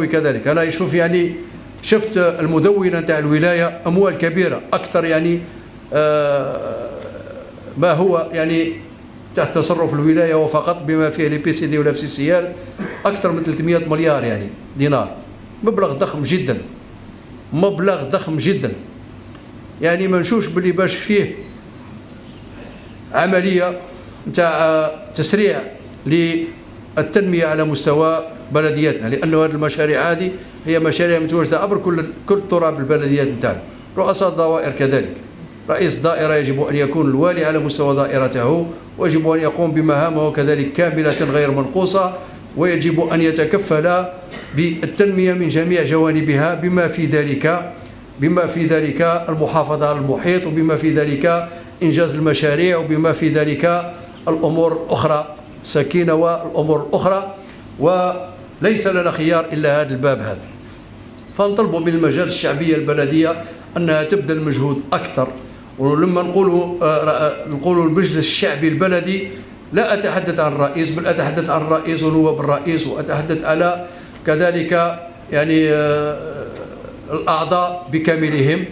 كذلك أنا يشوف يعني شفت المدونة تاع الولاية أموال كبيرة أكثر يعني ما هو يعني تحت تصرف الولاية وفقط بما فيه لي بي سي دي ولا في سي ال أكثر من 300 مليار يعني دينار. مبلغ ضخم جدا، مبلغ ضخم جدا. يعني ما نشوفش باللي باش فيه عملية تاع تسريع للتنمية على مستوى بلدياتنا، لأنه هذه المشاريع هذه هي مشاريع متواجدة عبر كل تراب البلديات نتاعنا. رؤساء الدوائر كذلك، رئيس الدائرة يجب أن يكون الوالي على مستوى دائرته، ويجب أن يقوم بمهامه كذلك كاملة غير منقوصة، ويجب أن يتكفل بالتنمية من جميع جوانبها بما في ذلك المحافظة على المحيط، وبما في ذلك إنجاز المشاريع، وبما في ذلك الأمور الأخرى سكينة والأمور الأخرى. وليس لنا خيار إلا هذا الباب هذا. فنطلب من المجال الشعبية البلدية أنها تبذل مجهود أكثر. ولما نقولوا المجلس الشعبي البلدي، لا أتحدث عن الرئيس، بل أتحدث عن الرئيس ونواب الرئيس، وأتحدث على كذلك يعني الأعضاء بكاملهم.